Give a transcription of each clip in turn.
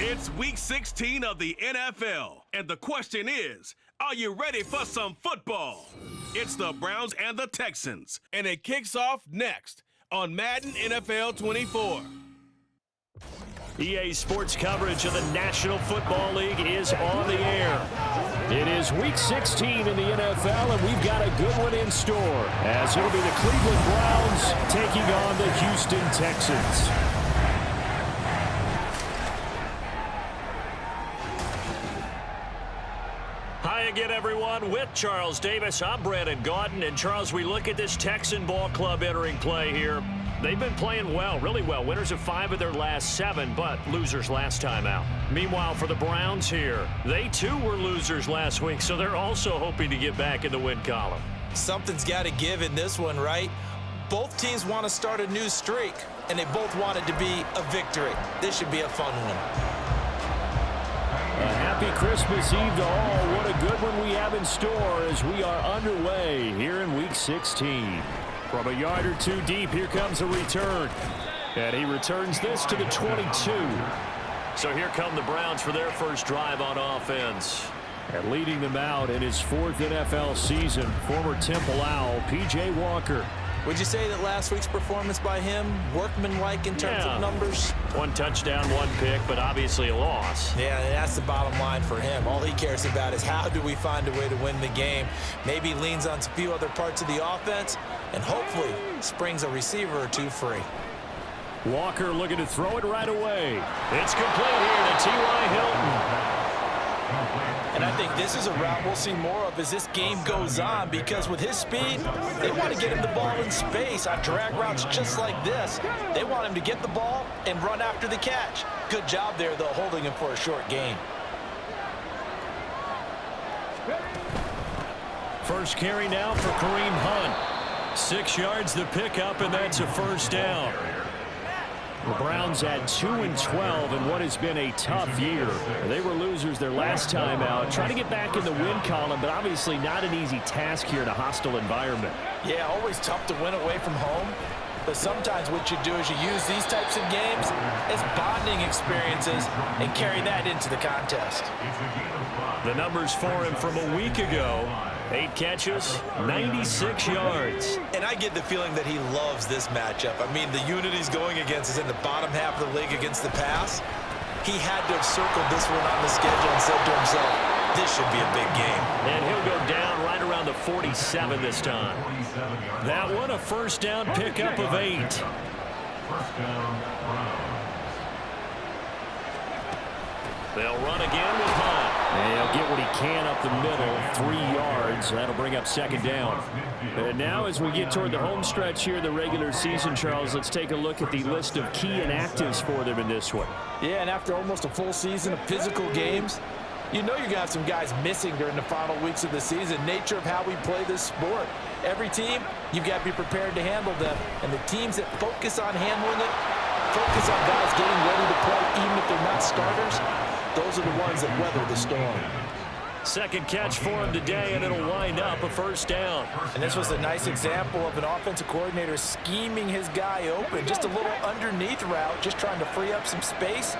It's week 16 of the NFL, and the question is, are you ready for some football? It's the Browns and the Texans, and it kicks off next on Madden NFL 24. EA Sports coverage of the National Football League is on the air. It is Week 16 in the NFL, and we've got a good one in store, as it'll be the Cleveland Browns taking on the Houston Texans. Hi again, everyone. With Charles Davis, I'm Brandon Gaudin. And, Charles, we look at this Texan ball club entering play here. They've been playing well, really well. Winners of 5 of their last 7, but losers last time out. Meanwhile, for the Browns here, they too were losers last week, so they're also hoping to get back in the win column. Something's got to give in this one, right? Both teams want to start a new streak, and they both want it to be a victory. This should be a fun one. A happy Christmas Eve to all. What a good one we have in store as we are underway here in Week 16. From a yard or two deep, here comes a return. And he returns this to the 22. So here come the Browns for their first drive on offense. And leading them out in his 4th NFL season, former Temple Owl, P.J. Walker. Would you say that last week's performance by him, workmanlike in terms of numbers? 1 touchdown, 1 pick, but obviously a loss. Yeah, and that's the bottom line for him. All he cares about is how do we find a way to win the game. Maybe leans on a few other parts of the offense, and hopefully springs a receiver or two free. Walker looking to throw it right away. It's complete here to T.Y. Hilton. And I think this is a route we'll see more of as this game goes on, because with his speed, they want to get him the ball in space on drag routes just like this. They want him to get the ball and run after the catch. Good job there, though, holding him for a short gain. First carry now for Kareem Hunt. 6 yards the pickup, and that's a first down. The Browns at 2-12 in what has been a tough year. They were losers their last time out, trying to get back in the win column, but obviously not an easy task here in a hostile environment. Yeah, always tough to win away from home, but sometimes what you do is you use these types of games as bonding experiences and carry that into the contest. The numbers for him from a week ago: 8 catches, 96 yards. And I get the feeling that he loves this matchup. I mean, the unit he's going against is in the bottom half of the league against the pass. He had to have circled this one on the schedule and said to himself, this should be a big game. And he'll go down right around the 47 this time. That one a first down pickup of 8. They'll run again with Hunt. And he'll get what he can up the middle, 3 yards. That'll bring up second down. And now as we get toward the home stretch here in the regular season, Charles, let's take a look at the list of key inactives for them in this one. Yeah, and after almost a full season of physical games, you know you're going to have some guys missing during the final weeks of the season. Nature of how we play this sport. Every team, you've got to be prepared to handle them. And the teams that focus on handling it, focus on guys getting ready to play even if they're not starters, those are the ones that weather the storm. Second catch for him today, and it'll wind up a first down. And this was a nice example of an offensive coordinator scheming his guy open. Just a little underneath route, just trying to free up some space,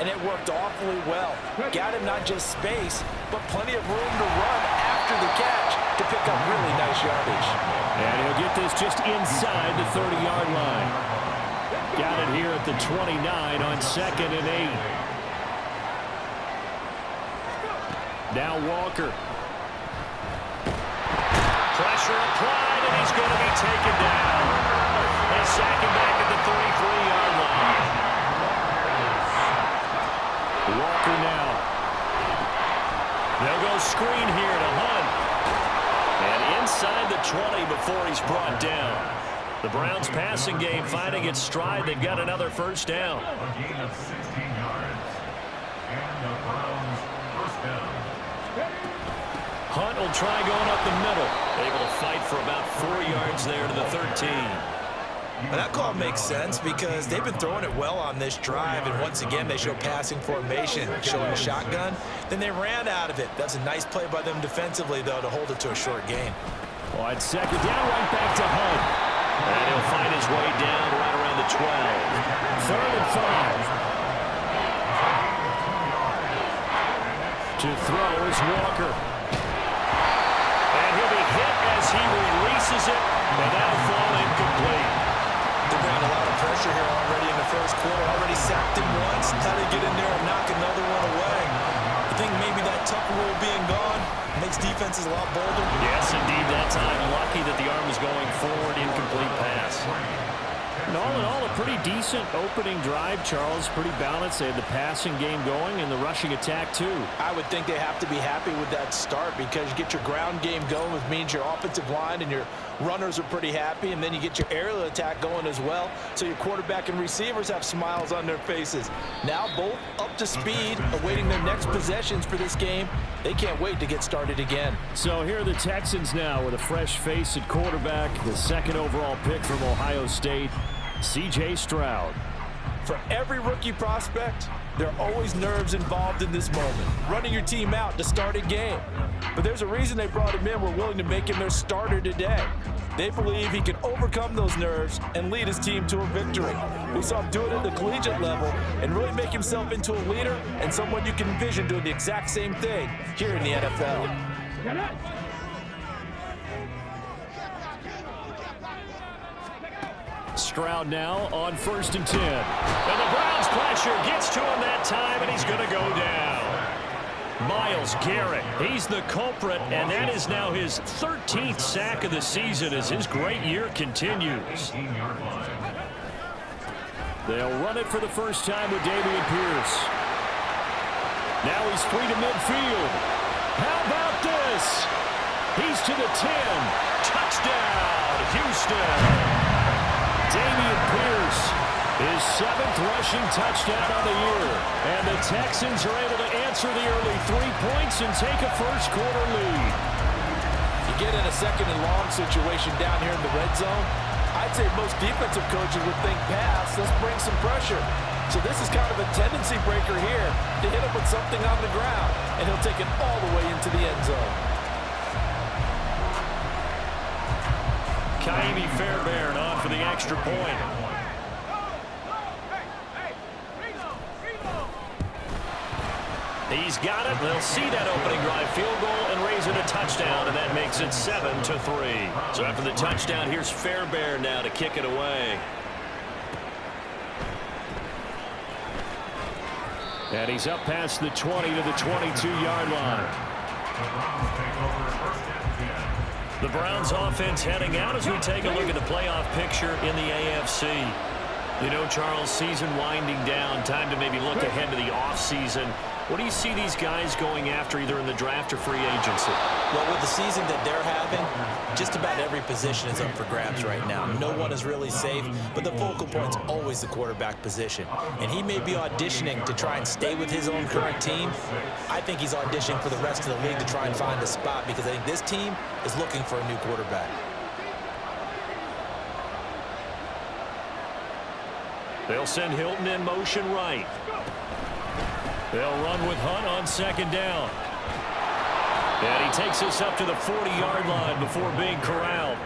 and it worked awfully well. Got him not just space, but plenty of room to run after the catch to pick up really nice yardage. And he'll get this just inside the 30-yard line. Got it here at the 29 on 2nd and 8. Now Walker. Pressure applied, and he's going to be taken down. They sack him back at the 33-yard line. Walker now. They'll go screen here to Hunt. And inside the 20 before he's brought down. The Browns passing game finding its stride. They've got another first down. A gain of 16 yards. And the Browns first down. Hunt will try going up the middle. Able to fight for about 4 yards there to the 13. Well, that call makes sense because they've been throwing it well on this drive, and once again they show passing formation, showing a shotgun. Then they ran out of it. That's a nice play by them defensively, though, to hold it to a short gain. Well, it's second down, right back to Hunt. And he'll find his way down right around the 12. 3rd and 5. To throw is Walker. And he'll be hit as he releases it, and that'll fall incomplete. They're bringing a lot of pressure here already in the first quarter. Already sacked him once. How to get in there and knock another one away. I think maybe that Tucker rule being gone makes defenses a lot bolder. Yes, indeed, that time. Lucky that the arm was going forward. Incomplete pass. And all in all, a pretty decent opening drive, Charles. Pretty balanced. They had the passing game going and the rushing attack, too. I would think they have to be happy with that start because you get your ground game going, which means your offensive line and your runners are pretty happy, and then you get your aerial attack going as well, so your quarterback and receivers have smiles on their faces. Now both up to speed, awaiting their next possessions for this game. They can't wait to get started again. So here are the Texans now with a fresh face at quarterback, the 2nd overall pick from Ohio State, C.J. Stroud. For every rookie prospect, there are always nerves involved in this moment, running your team out to start a game. But there's a reason they brought him in. We're willing to make him their starter today. They believe he can overcome those nerves and lead his team to a victory. We saw him do it at the collegiate level and really make himself into a leader and someone you can envision doing the exact same thing here in the NFL. Stroud now on 1st and 10. And the Browns pressure gets to him that time, and he's going to go down. Myles Garrett, he's the culprit, and that is now his 13th sack of the season as his great year continues. They'll run it for the first time with Dameon Pierce. Now he's free to midfield. How about this? He's to the 10. Touchdown, Houston. Dameon Pierce, his 7th rushing touchdown of the year. And the Texans are able to answer the early 3 points and take a first-quarter lead. You get in a second and long situation down here in the red zone, I'd say most defensive coaches would think pass, let's bring some pressure. So this is kind of a tendency breaker here to hit him with something on the ground, and he'll take it all the way into the end zone. Kaimi Fairbairn on for the extra point. He's got it. They'll see that opening drive field goal and raise it a touchdown, and that makes it 7-3. So after the touchdown, here's Fairbairn now to kick it away. And he's up past the 20 to the 22-yard line. The Browns offense heading out as we take a look at the playoff picture in the AFC. You know, Charles, season winding down, time to maybe look ahead to the offseason. What do you see these guys going after either in the draft or free agency? Well, with the season that they're having, just about every position is up for grabs right now. No one is really safe, but the focal point's always the quarterback position. And he may be auditioning to try and stay with his own current team. I think he's auditioning for the rest of the league to try and find a spot because I think this team is looking for a new quarterback. They'll send Hilton in motion right. They'll run with Hunt on 2nd down. And he takes us up to the 40-yard line before being corralled.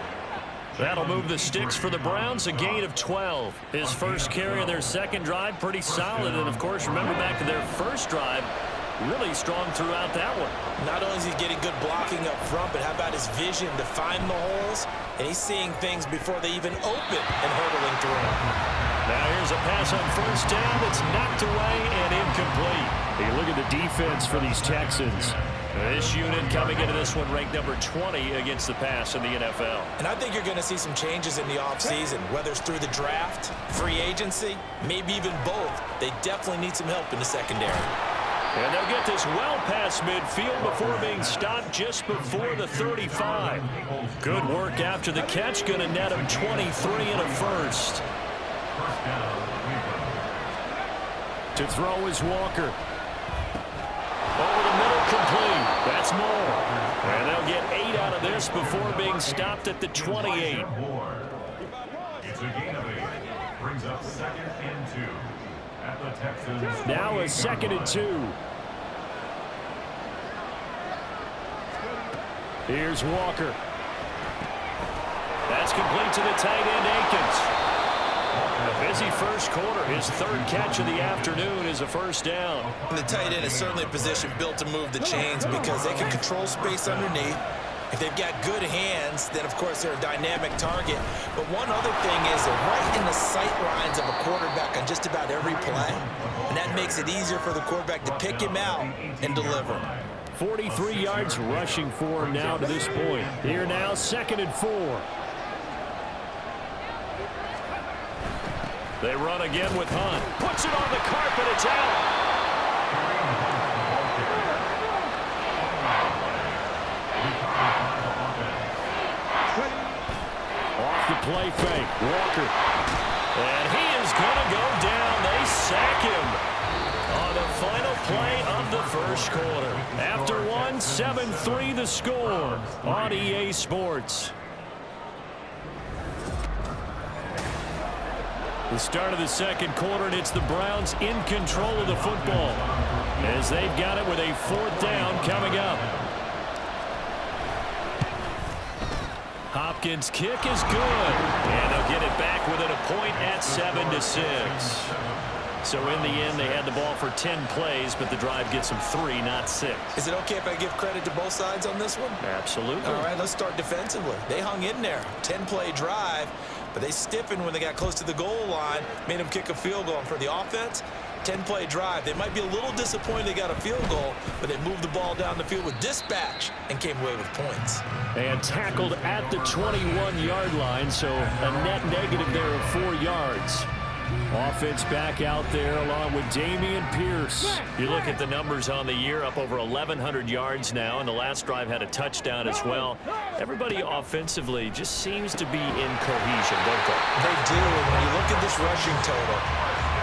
That'll move the sticks for the Browns, a gain of 12. His first carry of their second drive, pretty solid. And, of course, remember back to their first drive, really strong throughout that one. Not only is he getting good blocking up front, but how about his vision to find the holes? And he's seeing things before they even open and hurdling through them. Now here's a pass on 1st down. It's knocked away and incomplete. Hey, look at the defense for these Texans. This unit coming into this one ranked number 20 against the pass in the NFL. And I think you're going to see some changes in the offseason, whether it's through the draft, free agency, maybe even both. They definitely need some help in the secondary. And they'll get this well past midfield before being stopped just before the 35. Good work after the catch. Going to net him 23 and a first. To throw is Walker. Over the middle, complete. That's more. And they'll get 8 out of this before being stopped at the 28. It's a gain of 8. Brings up 2nd and 2 at the Texans. Now a 2nd and 2. Here's Walker. That's complete to the tight end, Akins. A busy first quarter. His 3rd catch of the afternoon is a first down. And the tight end is certainly a position built to move the chains because they can control space underneath. If they've got good hands, then of course they're a dynamic target. But one other thing is they're right in the sight lines of a quarterback on just about every play. And that makes it easier for the quarterback to pick him out and deliver. 43 yards rushing for him now to this point. Here now, 2nd and 4. They run again with Hunt. Puts it on the carpet. It's out. Off the play fake. Walker. And he is going to go down. They sack him on the final play of the first quarter. After one, 7-3 the score on EA Sports. The start of the second quarter, and it's the Browns in control of the football as they've got it with a 4th down coming up. Hopkins' kick is good, and they'll get it back within a point at 7-6. So in the end, they had the ball for 10 plays, but the drive gets them 3, not 6. Is it okay if I give credit to both sides on this one? Absolutely. All right, let's start defensively. They hung in there. 10-play drive, but they stiffened when they got close to the goal line, made them kick a field goal. And for the offense, 10-play drive. They might be a little disappointed they got a field goal, but they moved the ball down the field with dispatch and came away with points. And tackled at the 21-yard line, so a net negative there of 4 yards. Offense back out there along with Dameon Pierce. You look at the numbers on the year, up over 1,100 yards now, and the last drive had a touchdown as well. Everybody offensively just seems to be in cohesion, don't they? They do, and when you look at this rushing total,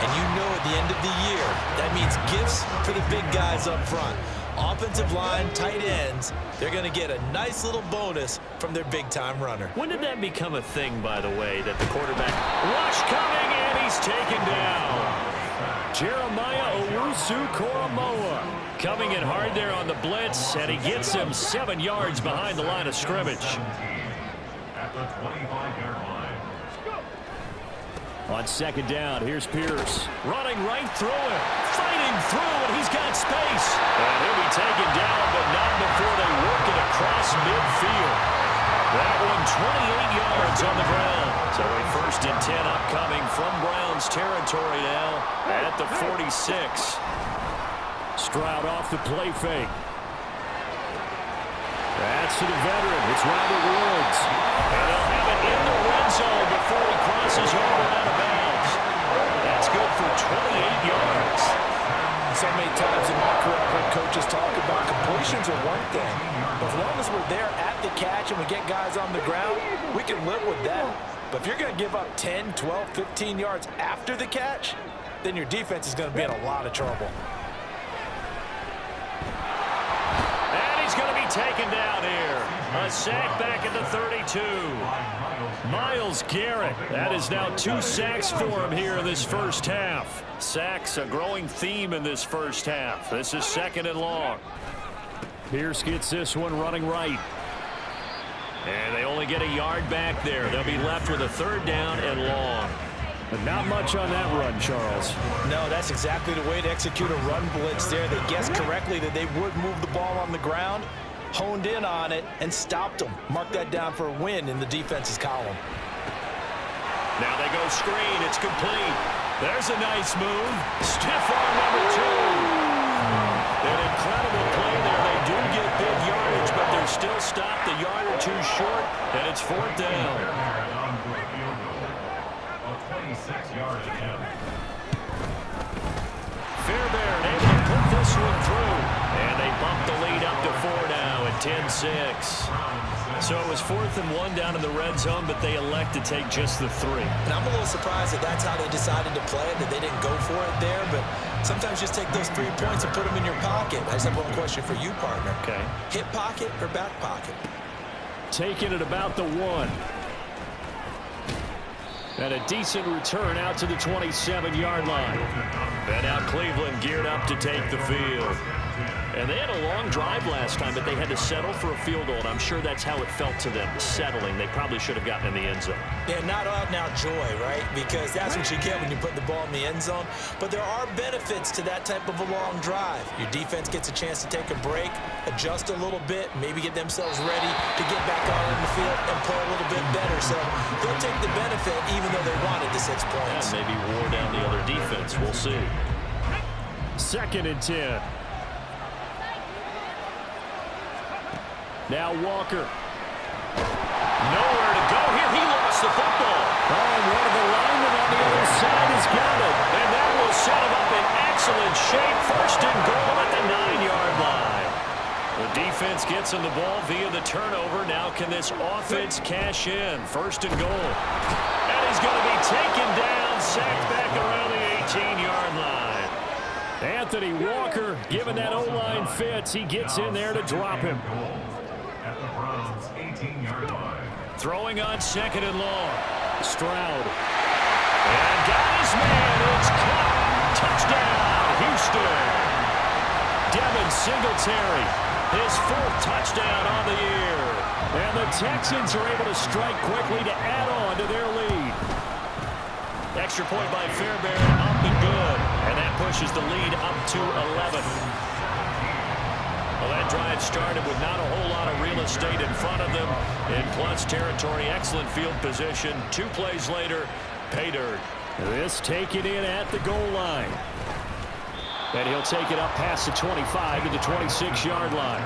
and you know at the end of the year, that means gifts for the big guys up front. Offensive line, tight ends, they're going to get a nice little bonus from their big-time runner. When did that become a thing, by the way, that the quarterback rush coming, and he's taken down? Jeremiah Owusu-Koramoah coming in hard there on the blitz, and he gets him 7 yards behind the line of scrimmage. At the 25-yard line. On second down, here's Pierce. Running right through it. Fighting through, and he's got space. And he'll be taken down, but not before they work it across midfield. That one 28 yards on the ground. So a 1st and 10 upcoming from Browns territory now at the 46. Stroud off the play fake. That's to the veteran. It's Robert Woods. And they'll have it in the red zone before he crosses over out of bounds. That's good for 28 yards. So many times in my career, I've heard coaches talk about completions are one thing. But as long as we're there at the catch and we get guys on the ground, we can live with that. But if you're going to give up 10, 12, 15 yards after the catch, then your defense is going to be in a lot of trouble. Going to be taken down here. A sack back at the 32. Myles Garrett. That is now 2 sacks for him here in this first half. Sacks, a growing theme in this first half. This is 2nd and long. Pierce gets this one running right. And they only get a yard back there. They'll be left with a 3rd down and long. But not much on that run, Charles. No, that's exactly the way to execute a run blitz there. They guessed correctly that they would move the ball on the ground, honed in on it, and stopped them. Mark that down for a win in the defense's column. Now they go screen. It's complete. There's a nice move. Stiff arm number 2. An incredible play there. They do get big yardage, but they're still stopped a yard or 2 short, and it's 4th down. 26-yard attempt. Fairbairn able to put this one through. And they bump the lead up to 4 now at 10-6. So it was 4th and 1 down in the red zone, but they elect to take just the 3. And I'm a little surprised that that's how they decided to play it, that they didn't go for it there. But sometimes just take those 3 points and put them in your pocket. I just have one question for you, partner. Okay. Hip pocket or back pocket? Taking it about the 1. And a decent return out to the 27-yard line. And now Cleveland geared up to take the field. And they had a long drive last time, but they had to settle for a field goal, and I'm sure that's how it felt to them, settling. They probably should have gotten in the end zone. Yeah, not out-and-out joy, right? Because that's what you get when you put the ball in the end zone. But there are benefits to that type of a long drive. Your defense gets a chance to take a break, adjust a little bit, maybe get themselves ready to get back out on the field and play a little bit better. So they'll take the benefit even though they wanted the 6 points. And maybe wore down the other defense. We'll see. 2nd and 10. Now Walker. Nowhere to go here. He lost the football. Oh, and one of the linemen on the other side has got it. And that will set him up in excellent shape. 1st and goal at the 9-yard line. The defense gets him the ball via the turnover. Now can this offense cash in? 1st and goal. And he's going to be taken down, sacked back around the 18-yard line. Anthony Walker, given that O-line fits, he gets in there to drop him. At the Browns' 18-yard line. Throwing on 2nd and long. Stroud. And got And Singletary, his 4th touchdown on the year. And the Texans are able to strike quickly to add on to their lead. Extra point by Fairbairn, up and good. And that pushes the lead up to 11. Well, that drive started with not a whole lot of real estate in front of them. In plus territory, excellent field position. 2 plays later, pay dirt. This taken in at the goal line. And he'll take it up past the 25 to the 26-yard line.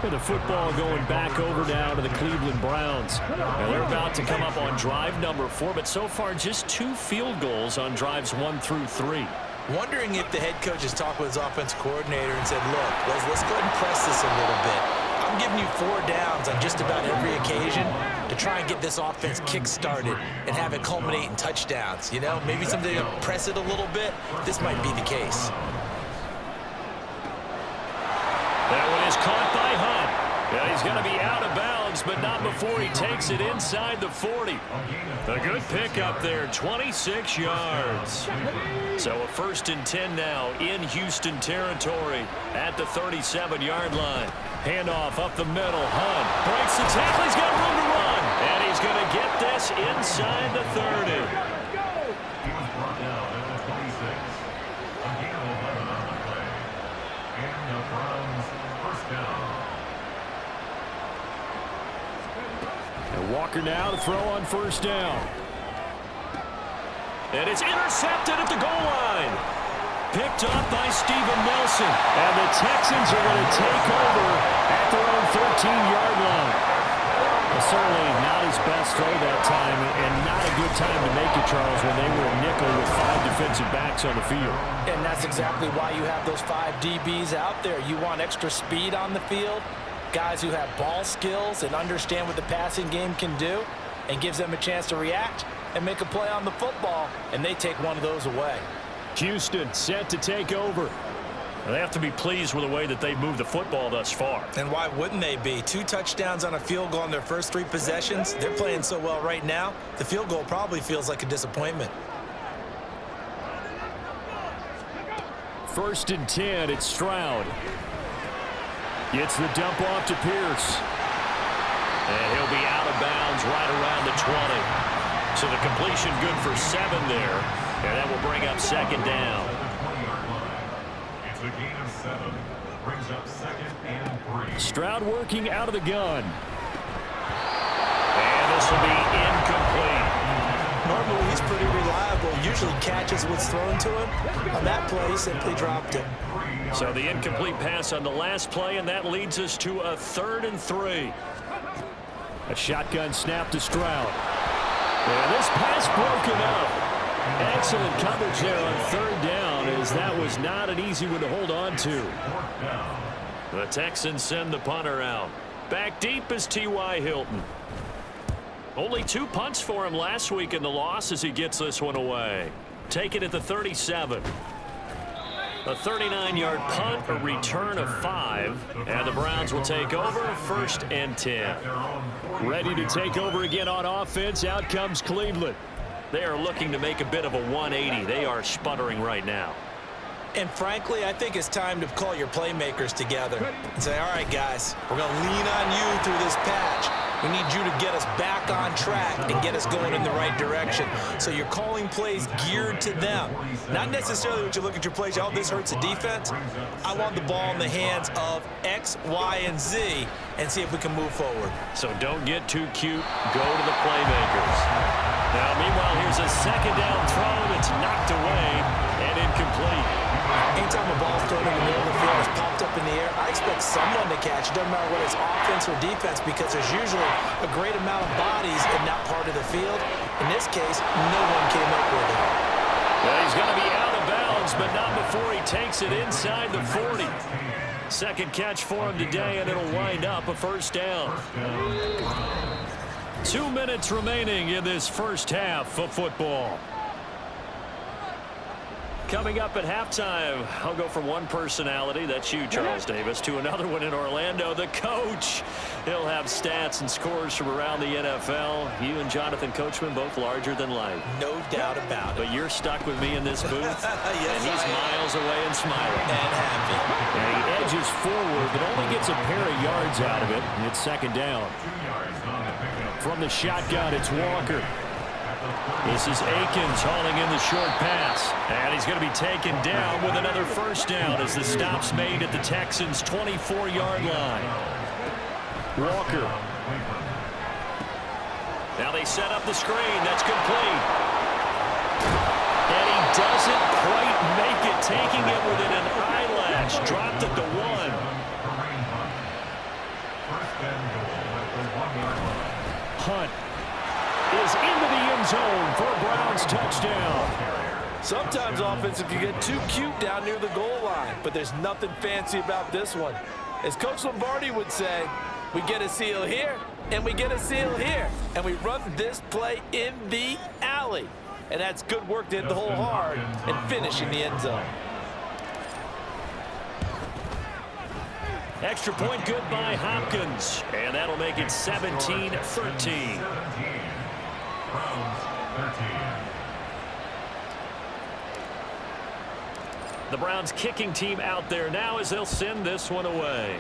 And the football going back over now to the Cleveland Browns. And they're about to come up on drive number 4, but so far just 2 field goals on drives 1 through 3. Wondering if the head coach has talked with his offense coordinator and said, look, let's go ahead and press this a little bit. I'm giving you 4 downs on just about every occasion to try and get this offense kick-started and have it culminate in touchdowns. You know, maybe someday you'll press it a little bit. This might be the case. That one is caught by Hunt. Yeah, he's going to be out of bounds, but not before he takes it inside the 40. A good pickup there, 26 yards. So a 1st and 10 now in Houston territory at the 37-yard line. Handoff up the middle. Hunt breaks the tackle. He's got room to run. And he's going to get this inside the 30. He was brought down at the 26. A gain of 11 on the play. And the Browns first down. And Walker now to throw on 1st down. And it's intercepted at the goal line. Picked up by Steven Nelson. And the Texans are going to take over at their own 13-yard line. Well, certainly not his best throw that time, and not a good time to make it, Charles, when they were a nickel with 5 defensive backs on the field. And that's exactly why you have those 5 DBs out there. You want extra speed on the field, guys who have ball skills and understand what the passing game can do, and gives them a chance to react and make a play on the football, and they take one of those away. Houston set to take over. They have to be pleased with the way that they've moved the football thus far. And why wouldn't they be? 2 touchdowns on a field goal in their first 3 possessions. They're playing so well right now, the field goal probably feels like a disappointment. 1st and 10, it's Stroud. Gets the dump off to Pierce. And he'll be out of bounds right around the 20. So the completion good for 7 there. And that will bring up 2nd down. It's a gain of 7. Brings up 2nd and 3. Stroud working out of the gun. And this will be incomplete. Normally he's pretty reliable. Usually catches what's thrown to him. On that play, he simply dropped it. So the incomplete pass on the last play, and that leads us to a 3rd and 3. A shotgun snap to Stroud. And this pass broken up. Excellent coverage there on 3rd down, as that was not an easy one to hold on to. The Texans send the punter out. Back deep is T.Y. Hilton. Only 2 punts for him last week in the loss as he gets this one away. Take it at the 37. A 39-yard punt, a return of 5, and the Browns will take over 1st and 10. Ready to take over again on offense. Out comes Cleveland. They are looking to make a bit of a 180. They are sputtering right now. And frankly, I think it's time to call your playmakers together and say, all right, guys, we're going to lean on you through this patch. We need you to get us back on track and get us going in the right direction. So you're calling plays geared to them. Not necessarily when you look at your plays, oh, this hurts the defense. I want the ball in the hands of X, Y, and Z and see if we can move forward. So don't get too cute. Go to the playmakers. Now, meanwhile, here's a 2nd down throw that's knocked away and incomplete. Anytime a ball's thrown in the middle of the field, it's popped up in the air, I expect someone to catch it. Doesn't matter whether it's offense or defense, because there's usually a great amount of bodies in that part of the field. In this case, no one came up with it. Well, he's going to be out of bounds, but not before he takes it inside the 40. 2nd catch for him today, and it'll wind up a 1st down. 2 minutes remaining in this 1st half of football. Coming up at halftime, I'll go from one personality, that's you, Charles Davis, to another one in Orlando, the coach. He'll have stats and scores from around the NFL. You and Jonathan Coachman both larger than life. No doubt about it. But you're stuck with me in this booth, Yes, and he's miles away and smiling. And happy. And he edges forward, but only gets a pair of yards out of it, and it's second down. From the shotgun, it's Walker. This is Akins hauling in the short pass. And he's going to be taken down with another first down as the stop's made at the Texans' 24-yard line. Walker. Now they set up the screen. That's complete. And he doesn't quite make it, taking it within an eyelash. Dropped it to 1. Hunt is into the end zone for a Browns touchdown. Sometimes offense can get too cute down near the goal line, but there's nothing fancy about this one. As Coach Lombardi would say, we get a seal here, and we get a seal here, and we run this play in the alley. And that's good work to hit the hole hard and finish in the end zone. Extra point good by Hopkins. And that'll make it 17-13. The Browns kicking team out there now as they'll send this one away.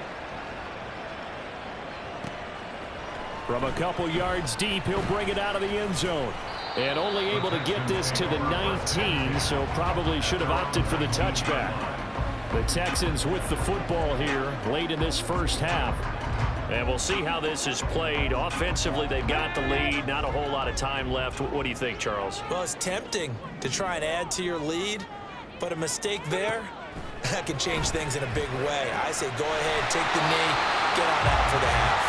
From a couple yards deep, he'll bring it out of the end zone. And only able to get this to the 19, so probably should have opted for the touchback. The Texans with the football here late in this first half. And we'll see how this is played. Offensively, they've got the lead. Not a whole lot of time left. What do you think, Charles? Well, it's tempting to try and add to your lead, but a mistake there, that can change things in a big way. I say go ahead, take the knee, get on out for the half.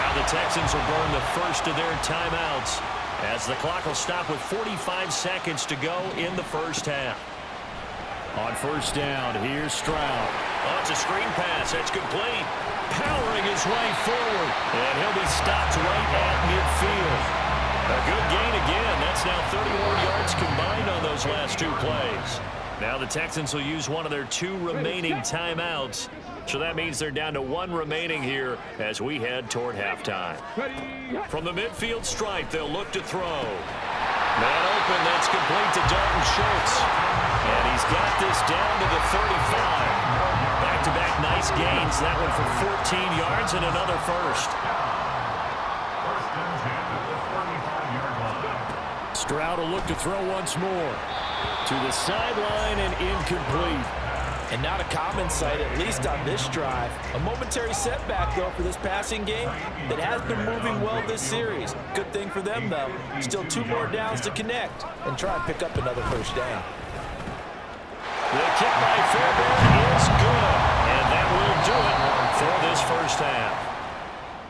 Now the Texans will burn the first of their timeouts as the clock will stop with 45 seconds to go in the first half. On first down, here's Stroud. Oh, it's a screen pass. That's complete. Powering his way forward. And he'll be stopped right at midfield. A good gain again. That's now 31 yards combined on those last two plays. Now the Texans will use one of their 2 remaining timeouts. So that means they're down to 1 remaining here as we head toward halftime. From the midfield stripe, they'll look to throw. Man open, that's complete to Dalton Schultz. And he's got this down to the 35. Back-to-back nice gains. That one for 14 yards and another first. Stroud will look to throw once more. To the sideline and incomplete. And not a common sight, at least on this drive. A momentary setback, though, for this passing game that has been moving well this series. Good thing for them, though. Still 2 more downs to connect and try and pick up another first down. The kick by Fairbairn is good. And that will do it for this first half.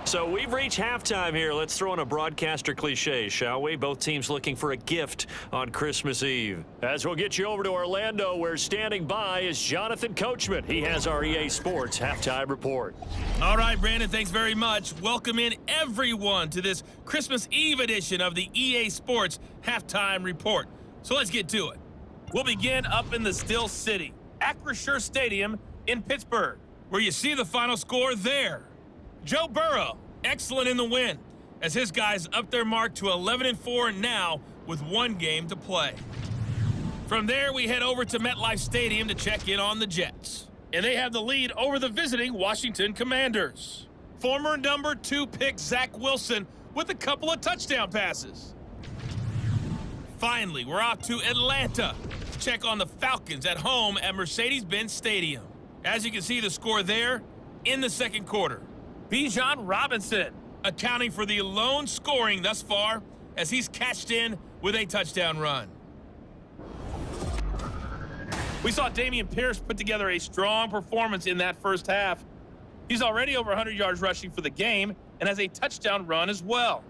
So we've reached halftime here. Let's throw in a broadcaster cliche, shall we? Both teams looking for a gift on Christmas Eve. As we'll get you over to Orlando, where standing by is Jonathan Coachman. He has our EA Sports halftime report. All right, Brandon, thanks very much. Welcome in everyone to this Christmas Eve edition of the EA Sports halftime report. So let's get to it. We'll begin up in the Still City, Acrisure Stadium in Pittsburgh, where you see the final score there. Joe Burrow, excellent in the win, as his guys up their mark to 11-4 now with 1 game to play. From there, we head over to MetLife Stadium to check in on the Jets. And they have the lead over the visiting Washington Commanders. Former number 2 pick Zach Wilson with a couple of touchdown passes. Finally, we're off to Atlanta to check on the Falcons at home at Mercedes-Benz Stadium. As you can see the score there in the second quarter. Bijan Robinson accounting for the lone scoring thus far as he's cashed in with a touchdown run. We saw Dameon Pierce put together a strong performance in that first half. He's already over 100 yards rushing for the game and has a touchdown run as well.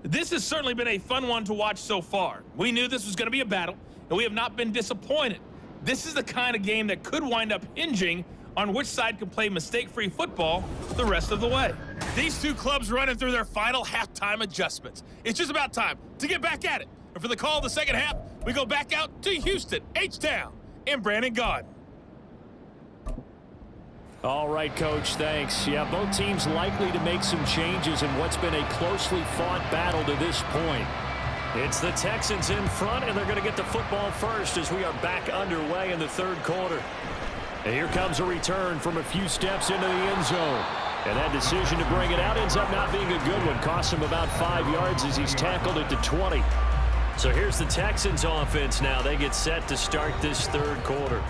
This has certainly been a fun one to watch so far. We knew this was going to be a battle, and we have not been disappointed. This is the kind of game that could wind up hinging on which side can play mistake-free football the rest of the way. These 2 clubs running through their final halftime adjustments. It's just about time to get back at it. And for the call of the second half, we go back out to Houston, H-Town, and Brandon Gaudin. All right, Coach, thanks. Yeah, both teams likely to make some changes in what's been a closely fought battle to this point. It's the Texans in front, and they're going to get the football first as we are back underway in the third quarter. And here comes a return from a few steps into the end zone. And that decision to bring it out ends up not being a good one. Costs him about 5 yards as he's tackled at the 20. So here's the Texans offense now. They get set to start this third quarter.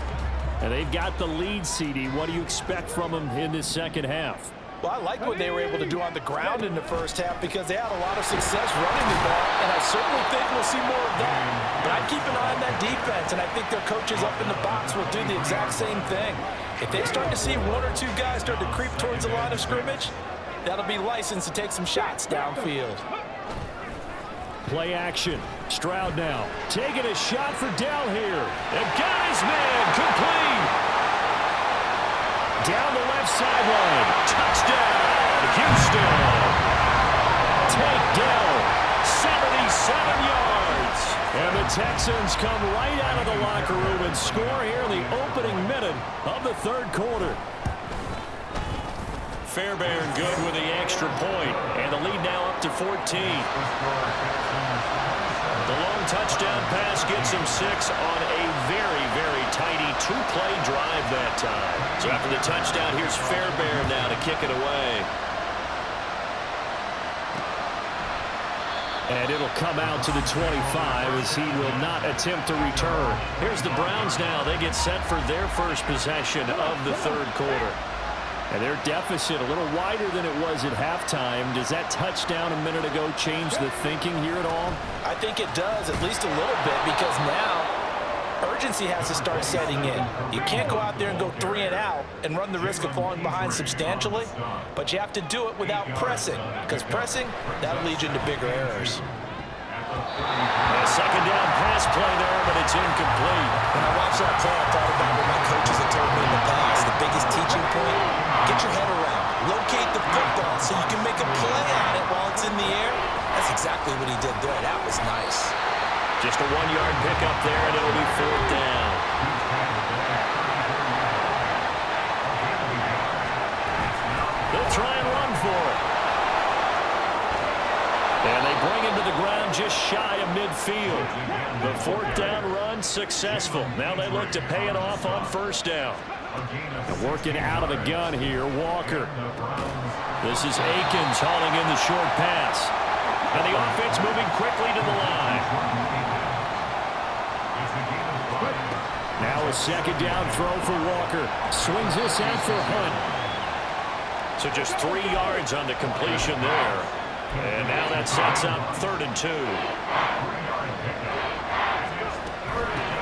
And they've got the lead, CD. What do you expect from them in this second half? Well, I like what they were able to do on the ground in the first half because they had a lot of success running the ball, and I certainly think we'll see more of that. But I'd keep an eye on that defense, and I think their coaches up in the box will do the exact same thing. If they start to see one or two guys start to creep towards the line of scrimmage, that'll be licensed to take some shots downfield. Play action. Stroud now taking a shot for Dell here. And got his man complete. Down the left sideline. Touchdown, Houston. Take Dell. 77 yards. And the Texans come right out of the locker room and score here in the opening minute of the third quarter. Fairbairn good with the extra point, and the lead now up to 14. The long touchdown pass gets him 6 on a very, very tidy two-play drive that time. So after the touchdown, here's Fairbairn now to kick it away. And it'll come out to the 25 as he will not attempt to return. Here's the Browns now. They get set for their first possession of the third quarter. And their deficit a little wider than it was at halftime. Does that touchdown a minute ago change the thinking here at all? I think it does, at least a little bit, because now urgency has to start setting in. You can't go out there and go 3 and out and run the risk of falling behind substantially, but you have to do it without pressing, because pressing, that'll lead you into bigger errors. A second down pass play there, but it's incomplete. When I watched that play, I thought about what my coaches have told me in the past. The biggest teaching point, get your head around. Locate the football so you can make a play on it while it's in the air. That's exactly what he did there. That was nice. Just a 1-yard pickup there, and it'll be 4th down. They'll try and run for it. And they bring him to the ground just shy of midfield. The 4th down run successful. Now they look to pay it off on 1st down. And working out of the gun here, Walker. This is Akins hauling in the short pass. And the offense moving quickly to the line. Now a second down throw for Walker. Swings this out for Hunt. So just 3 yards on the completion there. And now that sets up 3rd and 2.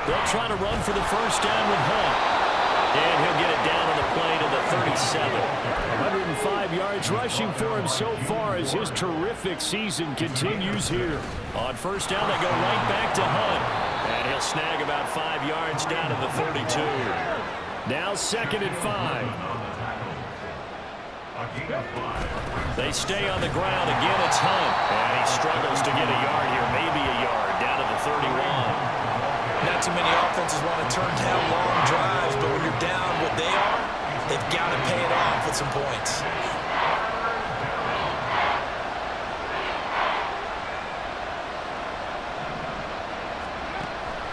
They'll try to run for the 1st down with Hunt. And he'll get it down on the play to the 37. 105 yards rushing for him so far as his terrific season continues here. On 1st down, they go right back to Hunt. And he'll snag about 5 yards down to the 32. Now 2nd and 5. They stay on the ground. Again, it's Hunt. And he struggles to get a yard here, maybe a yard, down to the 31. Not too many offenses want to turn down long drives, but when you're down what they are, they've got to pay it off with some points.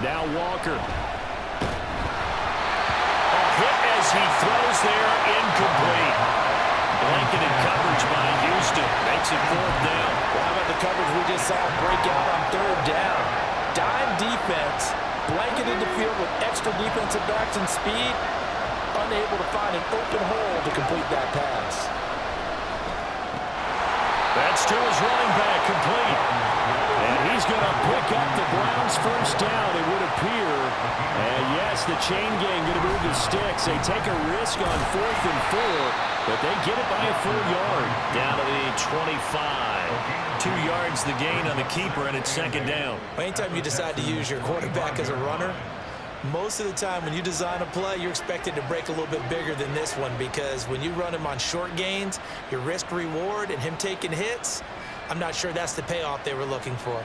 Now Walker. A hit as he throws there, incomplete. Blanketed coverage by Houston. Makes it 4th down. Well, how about the coverage we just saw break out on 3rd down? Dime defense, blanketed the field with extra defensive backs and speed, unable to find an open hole to complete that pass. That's to his running back, complete. And he's going to pick up the Browns' 1st down, it would appear. And yes, the chain gang going to move the sticks. They take a risk on 4th and 4. But they get it by a full yard. Down to the 25. 2 yards the gain on the keeper, and it's 2nd down. Anytime you decide to use your quarterback as a runner, most of the time when you design a play, you're expected to break a little bit bigger than this one, because when you run him on short gains, your risk-reward and him taking hits, I'm not sure that's the payoff they were looking for.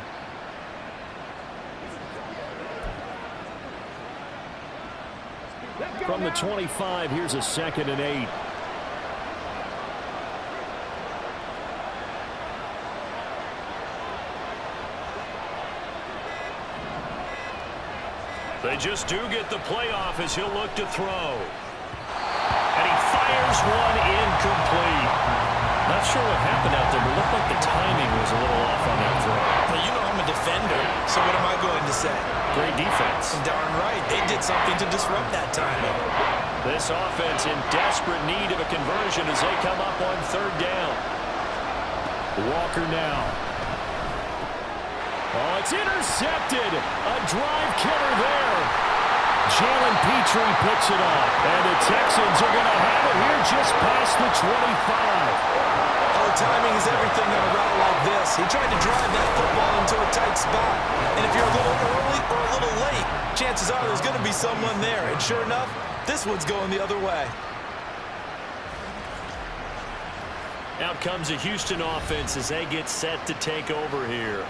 From the 25, here's a 2nd and 8. They just do get the playoff as he'll look to throw. And he fires one incomplete. Not sure what happened out there, but it looked like the timing was a little off on that throw. Well, you know I'm a defender, so what am I going to say? Great defense. Darn right. They did something to disrupt that timing. This offense in desperate need of a conversion as they come up on 3rd down. Walker now. Oh, it's intercepted. A drive killer there. Jalen Petrie picks it off. And the Texans are going to have it here just past the 25. Oh, timing is everything on a route like this. He tried to drive that football into a tight spot. And if you're a little early or a little late, chances are there's going to be someone there. And sure enough, this one's going the other way. Out comes the Houston offense as they get set to take over here.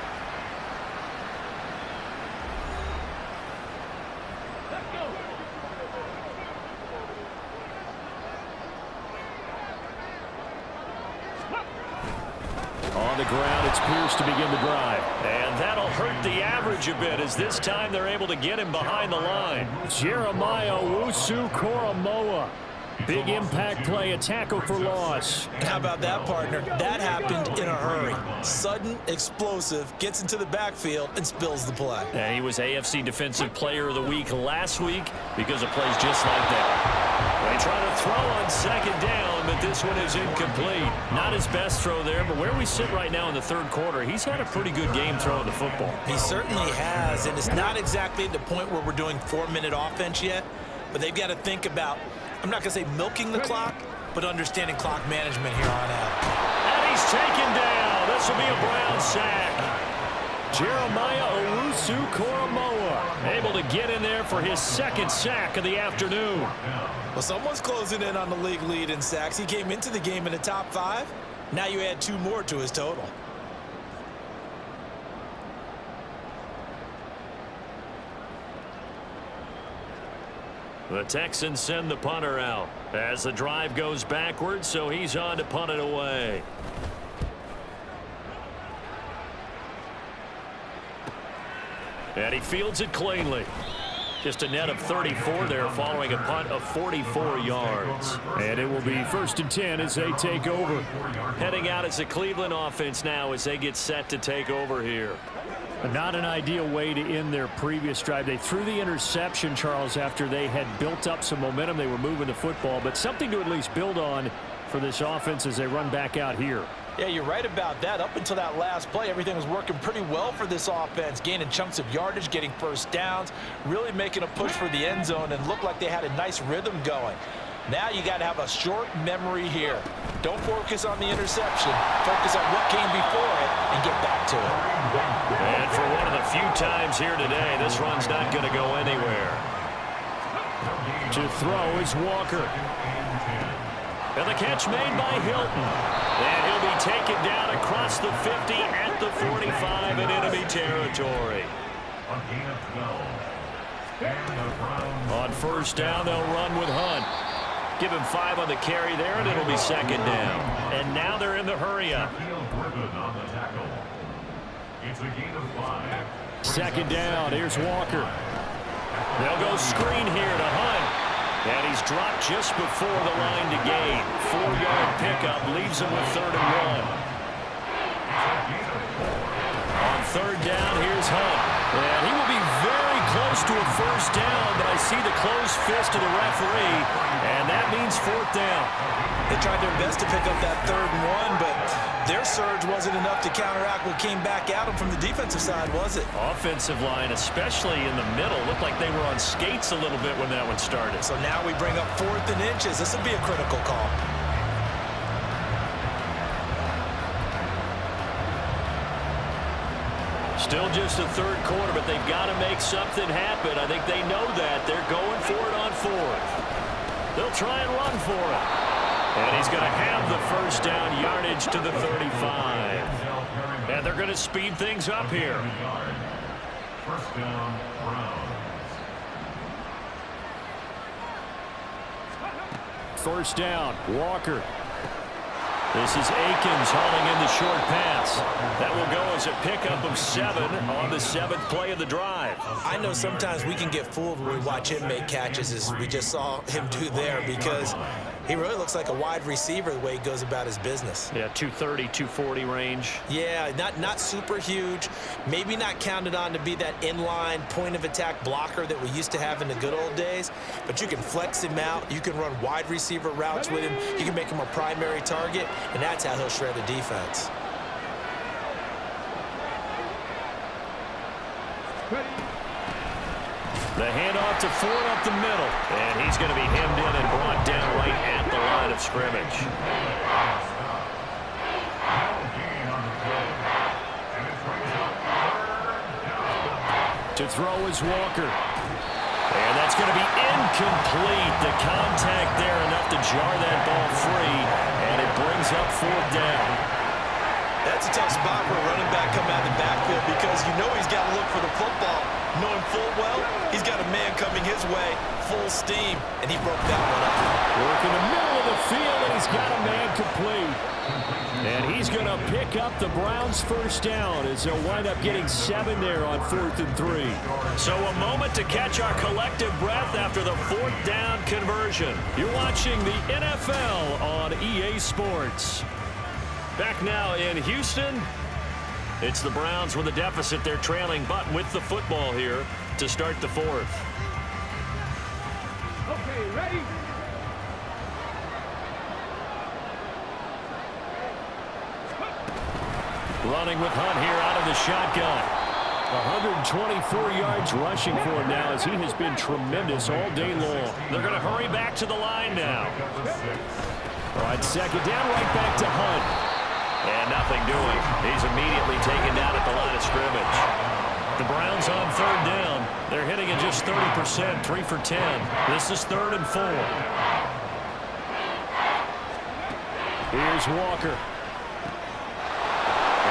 On the ground, it's Pierce to begin the drive. And that'll hurt the average a bit as this time they're able to get him behind the line. Jeremiah Owusu-Koramoah. Big impact play, a tackle for loss. How about that, partner? That happened in a hurry. Sudden, explosive, gets into the backfield, and spills the play. And he was AFC Defensive Player of the Week last week because of plays just like that. They try to throw on 2nd down, but this one is incomplete. Not his best throw there, but where we sit right now in the 3rd quarter, he's had a pretty good game throwing the football. He certainly has, and it's not exactly at the point where we're doing 4-minute offense yet, but they've got to think about, I'm not going to say milking the clock, but understanding clock management here on out. And he's taken down. This will be a Brown sack. Jeremiah Owusu-Koramoah able to get in there for his 2nd sack of the afternoon. Well, someone's closing in on the league lead in sacks. He came into the game in the top 5. Now you add 2 more to his total. The Texans send the punter out as the drive goes backwards, so he's on to punt it away. And he fields it cleanly. Just a net of 34 there following a punt of 44 yards. And it will be 1st and 10 as they take over. Heading out as the Cleveland offense now as they get set to take over here. Not an ideal way to end their previous drive. They threw the interception, Charles, after they had built up some momentum. They were moving the football, but something to at least build on for this offense as they run back out here. Yeah, you're right about that. Up until that last play, everything was working pretty well for this offense, gaining chunks of yardage, getting 1st downs, really making a push for the end zone, and looked like they had a nice rhythm going. Now you got to have a short memory here. Don't focus on the interception. Focus on what came before it and get back to it. And for one of the few times here today, this run's not going to go anywhere. To throw is Walker. And the catch made by Hilton. And he'll be taken down across the 50 at the 45 in enemy territory. On 1st down, they'll run with Hunt. Give him 5 on the carry there, and it'll be 2nd down. And now they're in the hurry-up. 2nd down, here's Walker. They'll go screen here to Hunt. And he's dropped just before the line to gain. 4-yard pickup leaves him with 3rd and 1. On 3rd down, here's Hunt. And he will be very close to a 1st down, but I see the closed fist of the referee, and that means 4th down. They tried their best to pick up that 3rd and 1, but their surge wasn't enough to counteract what came back at them from the defensive side, was it? Offensive line, especially in the middle, looked like they were on skates a little bit when that one started. So now we bring up 4th and inches. This will be a critical call. Still just the 3rd quarter, but they've got to make something happen. I think they know that. They're going for it on 4th. They'll try and run for it. And he's going to have the 1st down yardage to the 35. And they're going to speed things up here. 1st down, Browns. first down. Walker. This is Akins hauling in the short pass. That will go as a pickup of 7 on the 7th play of the drive. I know sometimes we can get fooled when we watch him make catches, as we just saw him do there, because he really looks like a wide receiver the way he goes about his business. Yeah, 230, 240 range. Yeah, not super huge. Maybe not counted on to be that inline point-of-attack blocker that we used to have in the good old days, but you can flex him out. You can run wide receiver routes with him. You can make him a primary target, and that's how he'll shred a defense. The handoff to Ford up the middle. And he's going to be hemmed in and brought down right at the line of scrimmage. To throw is Walker. And that's going to be incomplete. The contact there enough to jar that ball free. And it brings up 4th down. That's a tough spot for a running back coming out of the backfield, because you know he's got to look for the football, knowing full well he's got a man coming his way, full steam, and he broke that one up. Work in the middle of the field, and he's got a man complete. And he's going to pick up the Browns' first down as they'll wind up getting 7 there on 4th and 3. So a moment to catch our collective breath after the 4th down conversion. You're watching the NFL on EA Sports. Back now in Houston, it's the Browns with a deficit. They're trailing, but with the football here to start the 4th. Okay, ready? Running with Hunt here out of the shotgun. 124 yards rushing for him now, as he has been tremendous all day long. They're going to hurry back to the line now. All right, 2nd down, right back to Hunt. And nothing doing. He's immediately taken down at the line of scrimmage. The Browns on 3rd down. They're hitting at just 30%, 3 for 10. This is 3rd and 4. Here's Walker.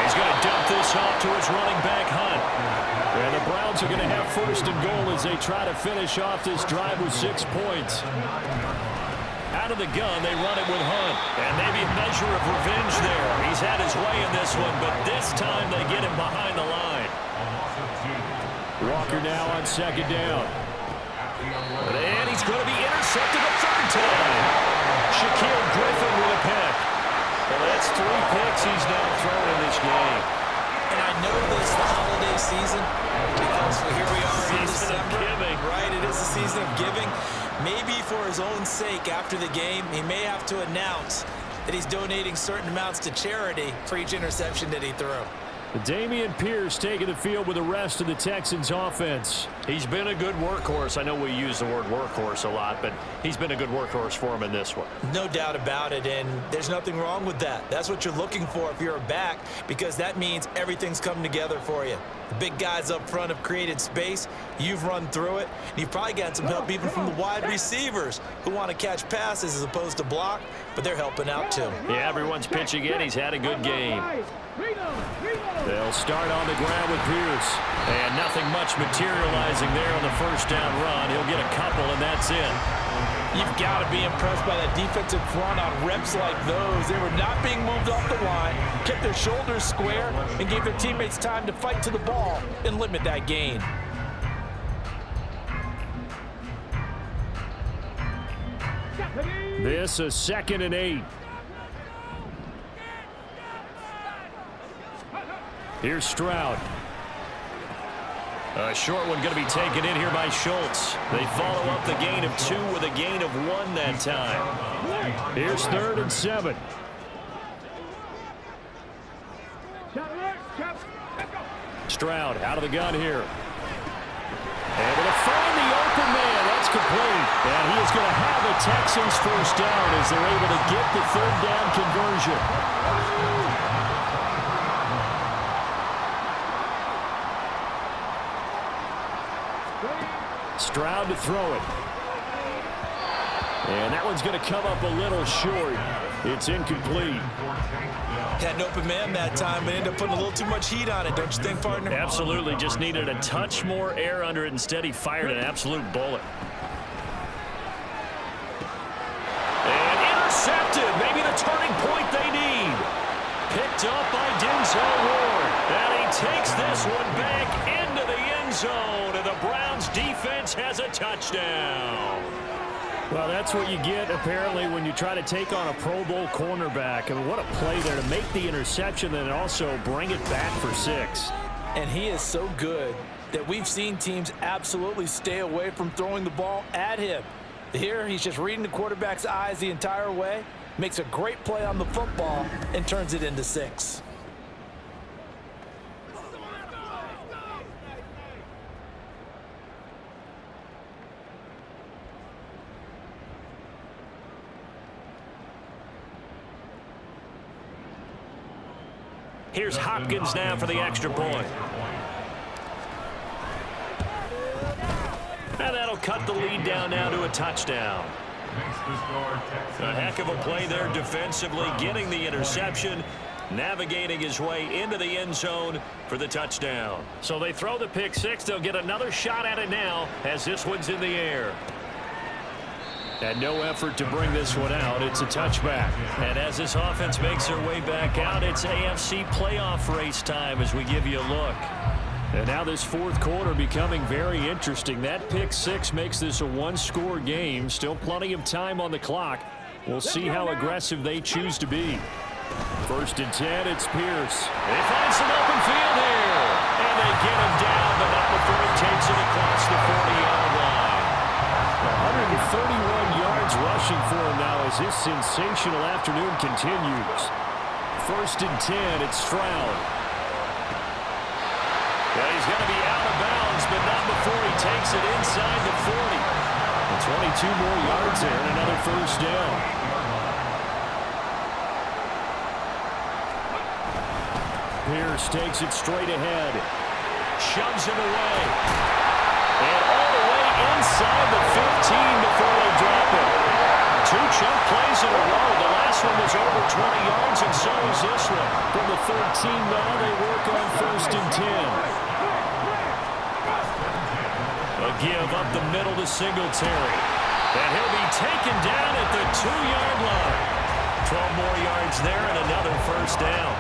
He's going to dump this off to his running back, Hunt. And the Browns are going to have 1st and goal as they try to finish off this drive with 6 points. Out of the gun, they run it with Hunt. And maybe a measure of revenge there. He's had his way in this one, but this time they get him behind the line. Walker now on 2nd down. And he's going to be intercepted a 3rd time. Shaquille Griffin with a pick. Well, that's 3 picks he's now thrown in this game. And I know this the holiday season, because here we are in December. Giving. Right, it is the season of giving. Maybe for his own sake, after the game, he may have to announce that he's donating certain amounts to charity for each interception that he threw. Dameon Pierce taking the field with the rest of the Texans offense. He's been a good workhorse. I know we use the word workhorse a lot, but he's been a good workhorse for him in this one. No doubt about it, and there's nothing wrong with that. That's what you're looking for if you're a back, because that means everything's come together for you. The big guys up front have created space. You've run through it. And you've probably gotten some help even from the wide receivers who want to catch passes as opposed to block, but they're helping out too. Yeah, everyone's pitching in. He's had a good game. They'll start on the ground with Pierce. And nothing much materializing there on the 1st down run. He'll get a couple, and that's it. You've got to be impressed by that defensive front on reps like those. They were not being moved off the line, kept their shoulders square, and gave their teammates time to fight to the ball and limit that gain. This is 2nd and 8. Here's Stroud. A short one going to be taken in here by Schultz. They follow up the gain of 2 with a gain of 1 that time. Here's 3rd and 7. Stroud out of the gun here. Able to find the open man. That's complete. And he is going to have the Texans 1st down as they're able to get the 3rd down conversion. Stroud to throw it. And that one's going to come up a little short. It's incomplete. Had an open man that time, but ended up putting a little too much heat on it, don't you think, partner? Absolutely. Just needed a touch more air under it. Instead, he fired an absolute bullet. And Picked up by Denzel Ward. And he takes this one back into the end zone. And the Browns defense has a touchdown. Well, that's what you get, apparently, when you try to take on a Pro Bowl cornerback. I mean, what a play there to make the interception and also bring it back for 6. And he is so good that we've seen teams absolutely stay away from throwing the ball at him. Here, he's just reading the quarterback's eyes the entire way, makes a great play on the football, and turns it into 6. Here's Hopkins now for the extra point. And that'll cut the lead down now to a touchdown. A heck of a play there defensively, getting the interception, navigating his way into the end zone for the touchdown. So they throw the pick 6. They'll get another shot at it now as this one's in the air. And no effort to bring this one out. It's a touchback. And as this offense makes their way back out, it's AFC playoff race time as we give you a look. And now this fourth quarter becoming very interesting. That pick 6 makes this a one-score game. Still plenty of time on the clock. We'll see how aggressive they choose to be. 1st and 10, it's Pierce. They find some open field here. And they get him down, but not before he takes it across the 40-yard line. 131 yards rushing for him now as his sensational afternoon continues. 1st and 10, it's Stroud. Well, he's going to be out of bounds, but not before he takes it inside the 40. And 22 more yards there and another 1st down. Pierce takes it straight ahead. Shoves him away. And all the way inside the 15 before they drop it. 2 chunk plays in a row. The last one was over 20 yards, and so is this one. From the 13 now, they work on 1st and 10. A give up the middle to Singletary. And he'll be taken down at the 2-yard line. 12 more yards there and another 1st down.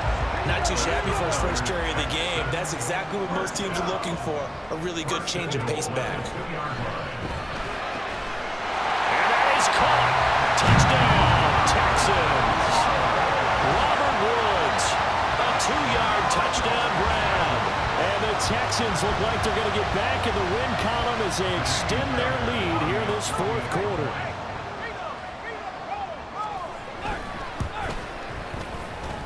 Not too shabby for his first carry of the game. That's exactly what most teams are looking for, a really good change of pace back. And that is caught. Touchdown, Texans. Robert Woods, a 2-yard touchdown grab. And the Texans look like they're going to get back in the win column as they extend their lead here in this fourth quarter.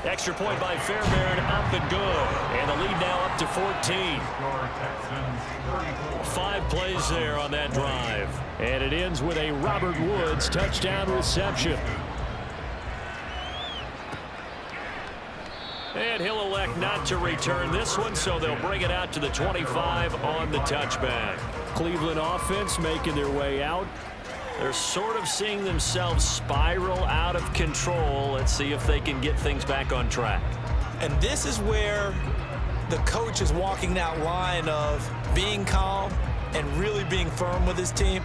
Extra point by Fairbairn, up and good. And the lead now up to 14. 5 plays there on that drive. And it ends with a Robert Woods touchdown reception. And he'll elect not to return this one, so they'll bring it out to the 25 on the touchback. Cleveland offense making their way out. They're sort of seeing themselves spiral out of control. Let's see if they can get things back on track. And this is where the coach is walking that line of being calm and really being firm with his team.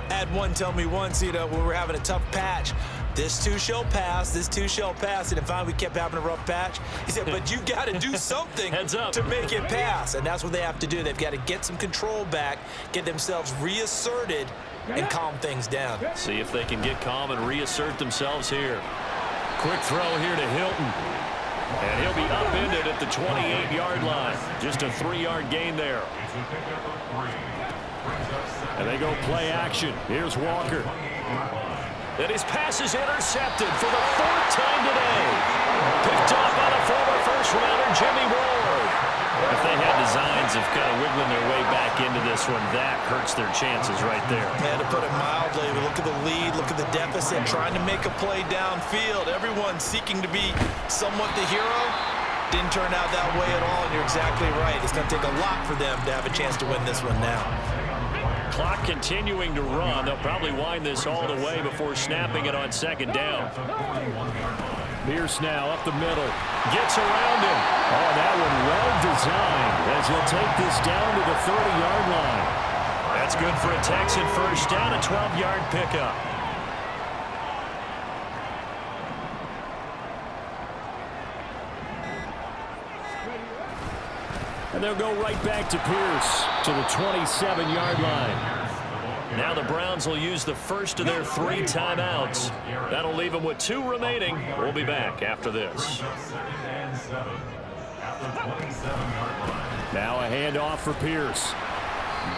I had one tell me once, when we were having a tough patch, this too shall pass, this too shall pass. And finally we kept having a rough patch. He said, but you got to do something to make it pass. And that's what they have to do. They've got to get some control back, get themselves reasserted, and calm things down. See if they can get calm and reassert themselves here. Quick throw here to Hilton. And he'll be upended at the 28-yard line. Just a 3-yard gain there. And they go play action. Here's Walker. And his pass is intercepted for the 4th time today. Picked up by the former first-rounder, Jimmy Ward. If they had designs of kind of wiggling their way back into this one, that hurts their chances right there. Man, to put it mildly, look at the lead, look at the deficit, trying to make a play downfield. Everyone seeking to be somewhat the hero. Didn't turn out that way at all, and you're exactly right. It's going to take a lot for them to have a chance to win this one now. Clock continuing to run. They'll probably wind this all the way before snapping it on 2nd down. Pierce now up the middle. Gets around him. Oh, that one well designed as he'll take this down to the 30-yard line. That's good for a Texan first down, a 12-yard pickup. And they'll go right back to Pierce to the 27-yard line. Now the Browns will use the first of their 3 timeouts. That'll leave them with 2 remaining. We'll be back after this. Now a handoff for Pierce.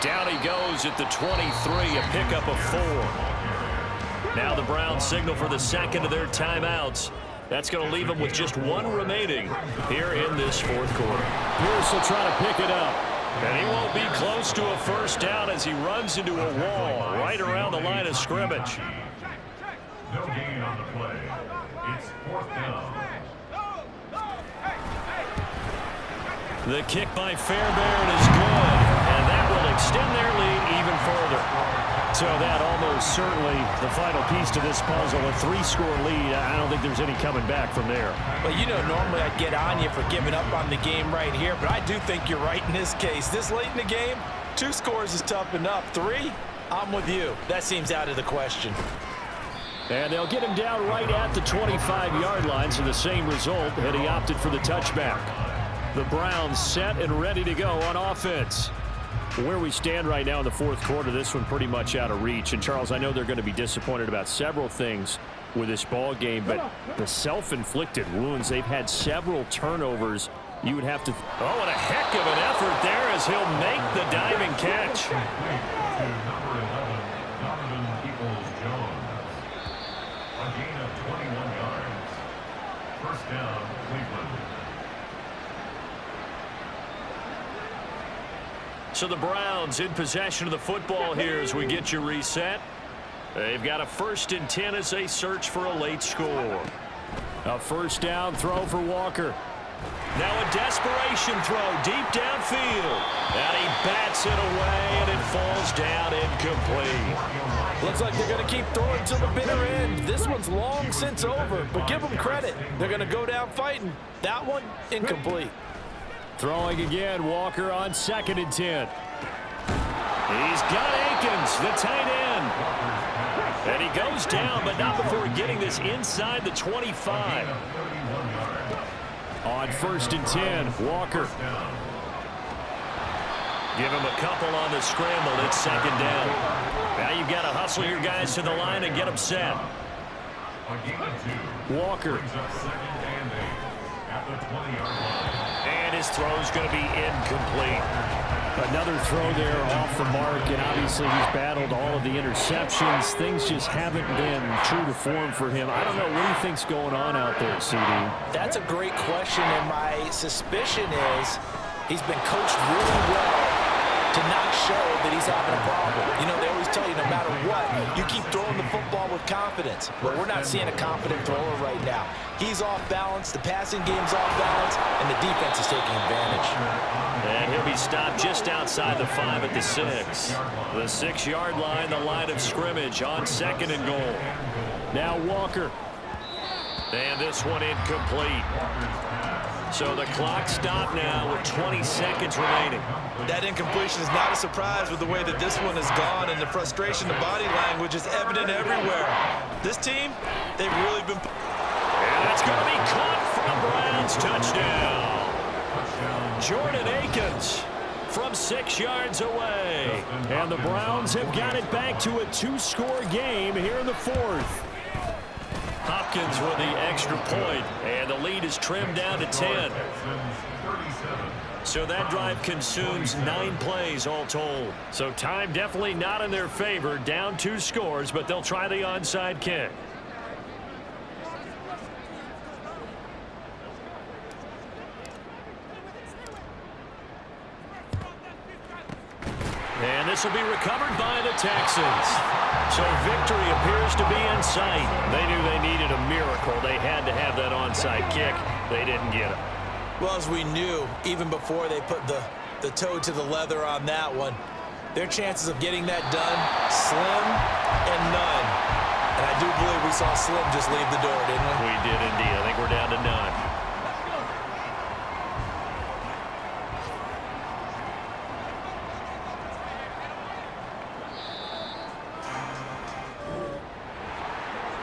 Down he goes at the 23, a pickup of 4. Now the Browns signal for the second of their timeouts. That's going to leave them with just 1 remaining here in this 4th quarter. Pierce will try to pick it up. And he won't be close to a first down as he runs into a wall right around the line of scrimmage. No gain on the play. It's 4th down. The kick by Fairbairn is good, and that will extend their lead even further. So that almost certainly the final piece to this puzzle, a 3-score lead. I don't think there's any coming back from there. Well, you know, normally I'd get on you for giving up on the game right here, but I do think you're right in this case. This late in the game, 2 scores is tough enough. 3, I'm with you. That seems out of the question. And they'll get him down right at the 25-yard line, so the same result had he opted for the touchback. The Browns set and ready to go on offense. Where we stand right now in the 4th quarter, this one pretty much out of reach. And, Charles, I know they're going to be disappointed about several things with this ball game, but the self-inflicted wounds, they've had several turnovers. You would have to... Oh, and a heck of an effort there as he'll make the diving catch. Number 11, Donovan Peoples-Jones. A gain of 21 yards. First down, Cleveland. So the Browns in possession of the football here as we get you reset. They've got a 1st and 10 as they search for a late score. A first down throw for Walker. Now a desperation throw deep downfield. And he bats it away, and it falls down incomplete. Looks like they're going to keep throwing till the bitter end. This one's long since over, but give them credit. They're going to go down fighting. That one, incomplete. Throwing again, Walker on 2nd and 10. He's got Akins, the tight end. And he goes down, but not before getting this inside the 25. On 1st and 10, Walker. Give him a couple on the scramble. It's 2nd down. Now you've got to hustle your guys to the line and get them set. Walker. And his throw's going to be incomplete. Another throw there off the mark, and obviously he's battled all of the interceptions. Things just haven't been true to form for him. I don't know. What do you think's going on out there, CD? That's a great question, and my suspicion is he's been coached really well to not show that he's having a problem. You know, they always tell you no matter what, you keep throwing the football with confidence. But we're not seeing a confident thrower right now. He's off balance, the passing game's off balance, and the defense is taking advantage. And he'll be stopped just outside the 5 at the 6. The 6-yard line, the line of scrimmage on 2nd and goal. Now Walker. And this one incomplete. So the clock stopped now with 20 seconds remaining. That incompletion is not a surprise with the way that this one has gone, and the frustration, the body language is evident everywhere. This team, they've really been... And that's going to be caught for the Browns. Touchdown. Jordan Akins from 6 yards away. And the Browns have got it back to a 2-score game here in the 4th. Hopkins with the extra point, and the lead is trimmed down to 10. So that drive consumes 9 plays all told. So time definitely not in their favor. Down 2 scores, but they'll try the onside kick. And this will be recovered by the Texans. So victory appears to be in sight. They knew they needed a miracle. They had to have that onside kick. They didn't get it. Well, as we knew, even before they put the toe to the leather on that one, their chances of getting that done, slim and none. And I do believe we saw Slim just leave the door, didn't we? We did indeed. I think we're down to none.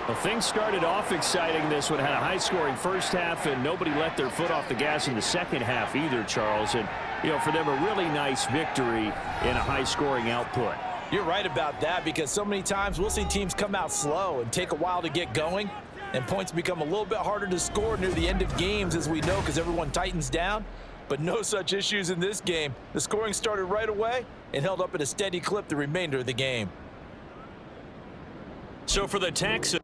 Well, things started off exciting. This one had a high-scoring first half, and nobody let their foot off the gas in the second half either, Charles. And for them, a really nice victory in a high-scoring output. You're right about that, because so many times we'll see teams come out slow and take a while to get going, and points become a little bit harder to score near the end of games, as we know, because everyone tightens down. But no such issues in this game. The scoring started right away and held up at a steady clip the remainder of the game. So for the Texans,